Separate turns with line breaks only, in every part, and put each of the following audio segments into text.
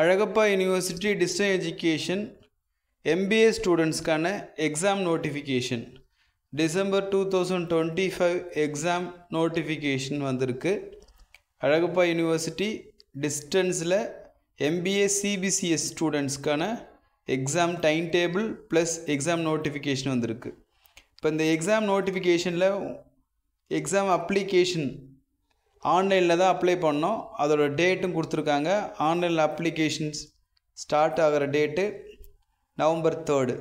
Alagappa university distance education MBA ஸ்டூடெண்ட்ஸ்க்கான exam notification December 2025 exam notification வந்திருக்கு. Alagappa university டிஸ்டன்ஸில் MBA CBCS ஸ்டூடெண்ட்ஸ்க்கான exam time table plus exam notification வந்திருக்கு. இப்போ இந்த எக்ஸாம் நோட்டிஃபிகேஷனில் எக்ஸாம் அப்ளிகேஷன் ஆன்லைனில் தான் அப்ளை பண்ணோம். அதோட டேட்டும் கொடுத்துருக்காங்க. ஆன்லைனில் அப்ளிகேஷன்ஸ் ஸ்டார்ட் ஆகிற டேட்டு November 3.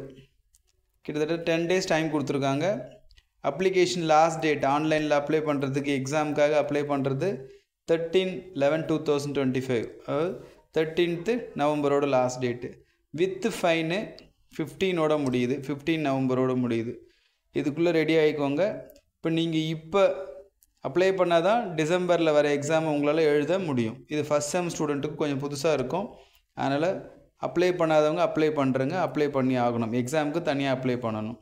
கிட்டத்தட்ட 10 days டைம் கொடுத்துருக்காங்க. அப்ளிகேஷன் லாஸ்ட் டேட் ஆன்லைனில் அப்ளை பண்ணுறதுக்கு எக்ஸாமுக்காக அப்ளை பண்ணுறது 13/11/2025 13th நவம்பரோட லாஸ்ட் டேட்டு. வித் ஃபைனு 15ஓட முடியுது, 15 நவம்பரோட முடியுது. இதுக்குள்ளே ரெடி ஆகிக்கோங்க. இப்போ அப்ளை பண்ணால் தான் டிசம்பரில் வர எக்ஸாம் உங்களால் எழுத முடியும். இது ஃபஸ்ட் செம் ஸ்டூடெண்ட்டுக்கு கொஞ்சம் புதுசாக இருக்கும். அதனால் அப்ளை பண்ணாதவங்க அப்ளை பண்ணுறங்க, அப்ளை பண்ணி ஆகணும். எக்ஸாமுக்கு தனியாக அப்ளை பண்ணணும்.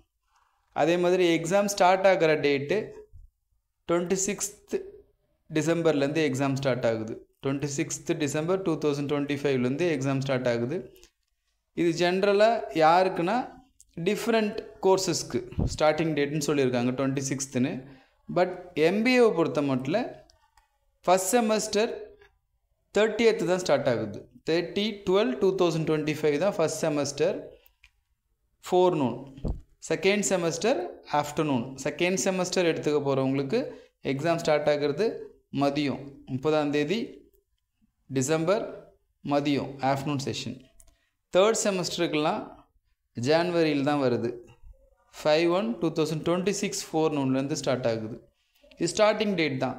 அதே மாதிரி எக்ஸாம் ஸ்டார்ட் ஆகிற டேட்டு 26th டிசம்பர்லேருந்து எக்ஸாம் ஸ்டார்ட் ஆகுது. 26th டிசம்பர் 2025லேருந்து எக்ஸாம் ஸ்டார்ட் ஆகுது. இது ஜென்ரலாக யாருக்குன்னா டிஃப்ரெண்ட் கோர்சஸ்க்கு ஸ்டார்டிங் டேட்டுன்னு சொல்லியிருக்காங்க 26th. பட் MBAவை பொறுத்த மட்டும் ஃபஸ்ட் செமஸ்டர் 30th தான் ஸ்டார்ட் ஆகுது. 30/12/2025 தான் first semester forenoon. Second semester afternoon. Second semester எடுத்துக்க போகிறவங்களுக்கு எக்ஸாம் ஸ்டார்ட் ஆகிறது மதியம் 30 டிசம்பர் மதியம் ஆஃப்டர்நூன் செஷன். தேர்ட் செமஸ்டருக்கெல்லாம் ஜான்வரியில் தான் வருது. 5/1/2026 forenoonலேருந்து ஸ்டார்ட் ஆகுது. இது ஸ்டார்டிங் டேட் தான்.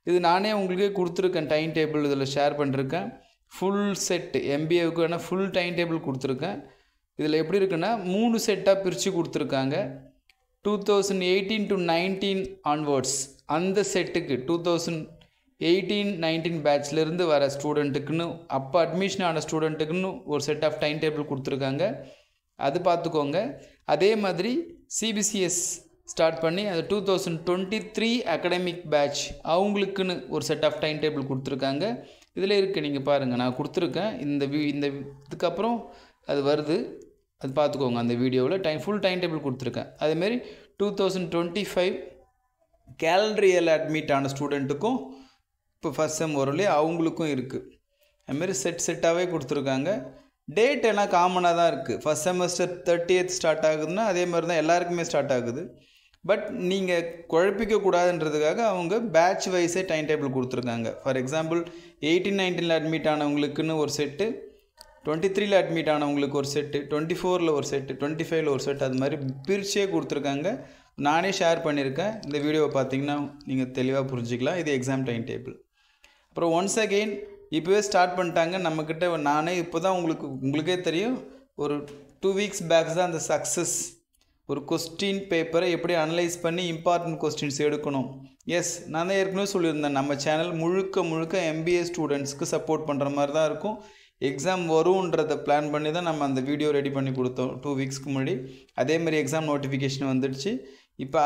இது நானே உங்களுக்கே கொடுத்துருக்கேன். டைம் டேபிள் இதில் ஷேர் பண்ணிருக்கேன். ஃபுல் செட்டு MBAவுக்கான ஃபுல் டைம் டேபிள் கொடுத்துருக்கேன். இதில் எப்படி இருக்குன்னா 3 செட்டாக பிரித்து கொடுத்துருக்காங்க. 2018 to 19 ஆன்வர்ட்ஸ் அந்த செட்டுக்கு 2018-19 பேட்ச்லேருந்து வர ஸ்டூடெண்ட்டுக்குன்னு அப்போ அட்மிஷன் ஆன ஸ்டூடெண்ட்டுக்குன்னு ஒரு செட் ஆஃப் டைம் டேபிள் கொடுத்துருக்காங்க. அது பார்த்துக்கோங்க. அதே மாதிரி CBCS ஸ்டார்ட் பண்ணி அது 2023 அகடமிக் பேட்ச் அவங்களுக்குன்னு ஒரு செட் ஆஃப் டைம் டேபிள் கொடுத்துருக்காங்க. இதில் இருக்குது, நீங்கள் பாருங்கள். நான் கொடுத்துருக்கேன். இந்த இதுக்கப்புறம் அது வருது, அது பார்த்துக்கோங்க. அந்த வீடியோவில் ஃபுல் டைம் டேபிள் கொடுத்துருக்கேன். அதேமாரி 2025 கேலண்டர் இயரில் அட்மிட் ஆன ஸ்டூடெண்ட்டுக்கும் இப்போ ஃபஸ்ட் செம் வரலையே அவங்களுக்கும் இருக்குது. அதுமாரி செட்டாகவே கொடுத்துருக்காங்க. டேட் எல்லாம் காமனாக தான் இருக்குது. ஃபஸ்ட் செமஸ்டர் 30th ஸ்டார்ட் ஆகுதுன்னா அதே மாதிரி தான் எல்லாருக்குமே ஸ்டார்ட் ஆகுது. பட் நீங்கள் குழப்பிக்கக்கூடாதுன்றதுக்காக அவங்க பேட்ச் வைஸே டைம் டேபிள் கொடுத்துருக்காங்க. ஃபார் எக்ஸாம்பிள் 18-19 அட்மிட் ஆனவங்களுக்குன்னு ஒரு செட்டு, 23 அட்மிட் ஆனவங்களுக்கு ஒரு செட்டு, 24 ஒரு செட்டு, 25 ஒரு செட், அது மாதிரி பிரிச்சே கொடுத்துருக்காங்க. நானே ஷேர் பண்ணியிருக்கேன். இந்த வீடியோவை பார்த்தீங்கன்னா நீங்கள் தெளிவாக புரிஞ்சிக்கலாம். இது எக்ஸாம் டைம் டேபிள். அப்புறம் ஒன்ஸ் அகெயின் இப்போவே ஸ்டார்ட் பண்ணிட்டாங்க நம்மக்கிட்ட. நானே இப்போ தான் உங்களுக்கே தெரியும், ஒரு 2 weeks பேக் தான் அந்த சக்ஸஸ் ஒரு கொஸ்டின் பேப்பரை எப்படி அனலைஸ் பண்ணி இம்பார்ட்டன்ட் கொஸ்டின்ஸ் எடுக்கணும். எஸ், நான் தான் ஏற்கனவே சொல்லியிருந்தேன், நம்ம சேனல் முழுக்க MBA ஸ்டூடெண்ட்ஸ்க்கு சப்போர்ட் பண்ணுற மாதிரி தான் இருக்கும். எக்ஸாம் வரும்ன்றதை பிளான் பண்ணி தான் நம்ம அந்த வீடியோ ரெடி பண்ணி கொடுத்தோம் 2 weeksக்கு முன்னாடி. அதேமாதிரி எக்ஸாம் நோட்டிஃபிகேஷன் வந்துடுச்சு. இப்போ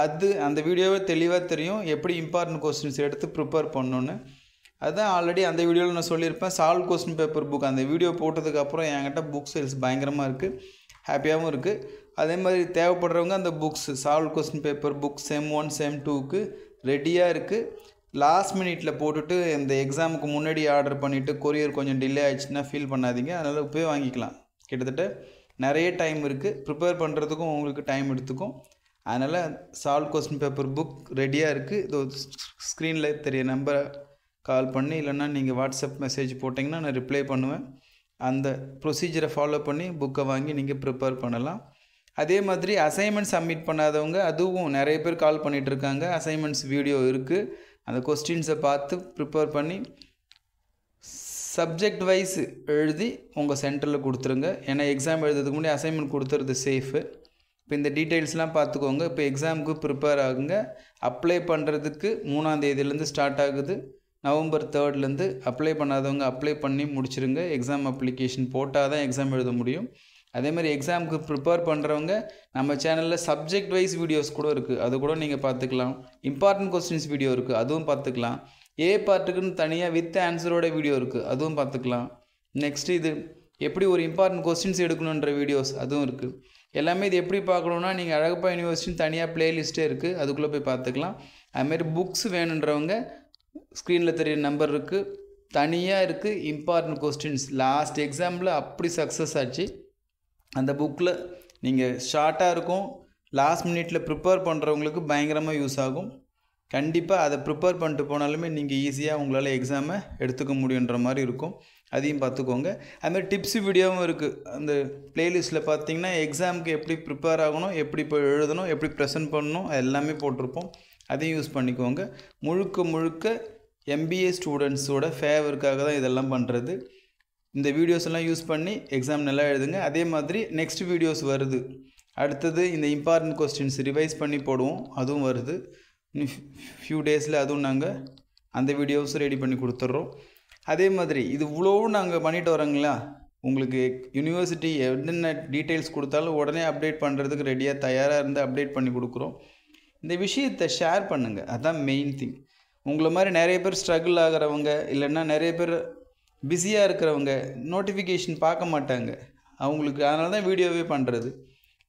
அந்த வீடியோவே தெளிவாக தெரியும் எப்படி இம்பார்ட்டன்ட் கொஸ்டின்ஸ் எடுத்து ப்ரிப்பேர் பண்ணணுன்னு. அதுதான் ஆல்ரெடி அந்த வீடியோவில் நான் சொல்லியிருப்பேன். சால்வ் கொஸ்டின் பேப்பர் புக் அந்த வீடியோ போட்டதுக்கப்புறம் என்கிட்ட புக் சேல்ஸ் பயங்கரமாக இருக்குது, ஹாப்பியாகவும் இருக்குது. அதே மாதிரி தேவைப்படுறவங்க அந்த books solve question paper book SEM 1 SEM 2க்கு ரெடியாக இருக்குது. லாஸ்ட் மினிட்டில் போட்டுட்டு இந்த எக்ஸாமுக்கு முன்னாடி ஆர்டர் பண்ணிவிட்டு கொரியர் கொஞ்சம் டிலே ஆகிடுச்சுன்னா ஃபீல் பண்ணாதீங்க. அதனால் போய் வாங்கிக்கலாம். கிட்டத்தட்ட நிறைய டைம் இருக்குது. ப்ரிப்பேர் பண்ணுறதுக்கும் உங்களுக்கு டைம் எடுத்துக்கும். அதனால் சால்வ் கொஸ்டின் பேப்பர் புக் ரெடியாக இருக்குது. இது ஸ்க்ரீனில் தெரிய நம்பரை கால் பண்ணி இல்லைன்னா நீங்கள் வாட்ஸ்அப் மெசேஜ் போட்டிங்கன்னா நான் ரிப்ளை பண்ணுவேன். அந்த ப்ரொசீஜரை ஃபாலோ பண்ணி புக்கை வாங்கி நீங்கள் ப்ரிப்பேர் பண்ணலாம். அதே மாதிரி அசைன்மெண்ட் சப்மிட் பண்ணாதவங்க அதுவும் நிறைய பேர் கால் பண்ணிகிட்ருக்காங்க. அசைன்மெண்ட்ஸ் வீடியோ இருக்குது. அந்த கொஸ்டின்ஸை பார்த்து ப்ரிப்பேர் பண்ணி சப்ஜெக்ட் வைஸ் எழுதி உங்கள் சென்டரில் கொடுத்துருங்க. ஏன்னா எக்ஸாம் எழுதுறதுக்கு முன்னாடி அசைன்மெண்ட் கொடுத்துறது சேஃபு. இப்போ இந்த டீட்டெயில்ஸ்லாம் பார்த்துக்கோங்க. இப்போ எக்ஸாமுக்கு ப்ரிப்பேர் ஆகுங்க. அப்ளை பண்ணுறதுக்கு 3ஆம் தேதியிலேருந்து ஸ்டார்ட் ஆகுது. November 3லேருந்து அப்ளை பண்ணாதவங்க அப்ளை பண்ணி முடிச்சிருங்க. எக்ஸாம் அப்ளிகேஷன் போட்டால் தான் எக்ஸாம் எழுத முடியும். அதேமாதிரி எக்ஸாமுக்கு ப்ரிப்பேர் பண்ணுறவங்க நம்ம சேனலில் சப்ஜெக்ட் வைஸ் வீடியோஸ் கூட இருக்குது, அது கூட நீங்கள் பார்த்துக்கலாம். இம்பார்ட்டன்ட் கொஸ்டின்ஸ் வீடியோ இருக்குது, அதுவும் பார்த்துக்கலாம். ஏ பார்ட்டுக்குன்னு தனியாக வித் ஆன்சரோட வீடியோ இருக்குது, அதுவும் பார்த்துக்கலாம். நெக்ஸ்ட்டு இது எப்படி ஒரு இம்பார்ட்டன்ட் கொஸ்டின்ஸ் எடுக்கணுன்ற வீடியோஸ் அதுவும் இருக்குது. எல்லாமே இது எப்படி பார்க்கணுன்னா நீங்கள் அழகப்பா யூனிவர்சிட்டின்னு தனியாக ப்ளேலிஸ்ட்டே இருக்குது, அதுக்குள்ளே போய் பார்த்துக்கலாம். அதுமாரி புக்ஸ் வேணுன்றவங்க ஸ்க்ரீனில் தெரியுற நம்பர் இருக்குது, தனியாக இருக்குது இம்பார்ட்டன்ட் கொஸ்டின்ஸ். லாஸ்ட் எக்ஸாம்பிள் அப்படி சக்ஸஸ் ஆச்சு. அந்த புக்கில் நீங்கள் ஷார்ட்டாக இருக்கும், லாஸ்ட் மினிட்டில் ப்ரிப்பேர் பண்ணுறவங்களுக்கு பயங்கரமாக யூஸ் ஆகும். கண்டிப்பாக அதை ப்ரிப்பேர் பண்ணிட்டு போனாலுமே நீங்கள் ஈஸியாக உங்களால் எக்ஸாமை எடுத்துக்க முடியுன்ற மாதிரி இருக்கும். அதையும் பார்த்துக்கோங்க. அதுமாதிரி டிப்ஸு வீடியோவும் இருக்குது அந்த ப்ளேலிஸ்ட்டில். பார்த்தீங்கன்னா எக்ஸாமுக்கு எப்படி ப்ரிப்பேர் ஆகணும், எப்படி போய் எழுதணும், எப்படி ப்ரெசென்ட் பண்ணணும், எல்லாமே போட்டிருப்போம். அதையும் யூஸ் பண்ணிக்கோங்க. முழுக்க MBA ஸ்டூடெண்ட்ஸோட ஃபேவருக்காக தான் இதெல்லாம் பண்ணுறது. இந்த வீடியோஸ் எல்லாம் யூஸ் பண்ணி எக்ஸாம் நல்லா எழுதுங்க. அதே மாதிரி நெக்ஸ்ட் வீடியோஸ் வருது, அடுத்தது இந்த இம்பார்ட்டன்ட் கொஸ்டின்ஸ் ரிவைஸ் பண்ணி போடுவோம், அதுவும் வருது. இன்னும் ஃபியூ டேஸில் அதுவும் நாங்கள் அந்த வீடியோஸ் ரெடி பண்ணி கொடுத்துட்றோம். அதே மாதிரி இது இவ்வளோவும் நாங்கள் பண்ணிட்டு வரோங்களா, உங்களுக்கு யூனிவர்சிட்டி என்னென்ன டீட்டெயில்ஸ் கொடுத்தாலும் உடனே அப்டேட் பண்ணுறதுக்கு ரெடியாக தயாராக இருந்து அப்டேட் பண்ணி கொடுக்குறோம். இந்த விஷயத்தை ஷேர் பண்ணுங்கள், அதுதான் மெயின் திங். உங்களை மாதிரி நிறைய பேர் ஸ்ட்ரகிள் ஆகிறவங்க, இல்லைன்னா நிறைய பேர் பிஸியாக இருக்கிறவங்க நோட்டிஃபிகேஷன் பார்க்க மாட்டாங்க அவங்களுக்கு, அதனால தான் வீடியோவே பண்ணுறது.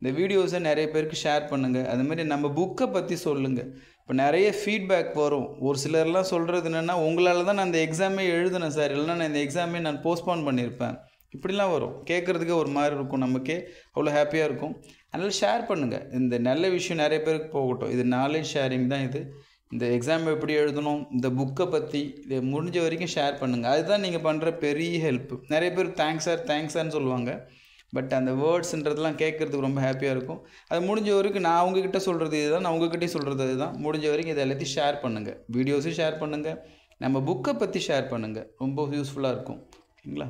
இந்த வீடியோஸை நிறைய பேருக்கு ஷேர் பண்ணுங்கள். அதுமாதிரி நம்ம புக்கை பற்றி சொல்லுங்கள். இப்போ நிறைய ஃபீட்பேக் வரும். ஒரு சிலர்லாம் சொல்கிறது என்னென்னா, உங்களால் தான் நான் அந்த எக்ஸாமே எழுதினேன் சார், இல்லைனா நான் இந்த எக்ஸாமே நான் போஸ்ட்போன் பண்ணியிருப்பேன், இப்படிலாம் வரும். கேட்குறதுக்கு ஒரு மாதிரி இருக்கும், நமக்கே அவ்வளோ ஹாப்பியாக இருக்கும். அதனால் ஷேர் பண்ணுங்கள். இந்த நல்ல விஷயம் நிறைய பேருக்கு போகட்டும். இது நாலேஜ் ஷேரிங் தான் இது. இந்த எக்ஸாம் எப்படி எழுதணும், இந்த புக்கை பற்றி இதை முடிஞ்ச வரைக்கும் ஷேர் பண்ணுங்கள். அதுதான் நீங்கள் பண்ணுற பெரிய ஹெல்ப். நிறைய பேர் தேங்க்ஸ் சார்னு சொல்லுவாங்க, பட் அந்த வேர்ட்ஸுன்றதெல்லாம் கேட்குறதுக்கு ரொம்ப ஹாப்பியாக இருக்கும். அது முடிஞ்ச வரைக்கும் நான் உங்ககிட்ட சொல்கிறது இதுதான், நான் உங்ககிட்டே சொல்கிறது அதுதான். முடிஞ்ச வரைக்கும் இதை எல்லாத்தையும் ஷேர் பண்ணுங்கள். வீடியோஸும் ஷேர் பண்ணுங்கள், நம்ம புக்கை பற்றி ஷேர் பண்ணுங்கள், ரொம்ப யூஸ்ஃபுல்லாக இருக்கும். ஓகேங்களா?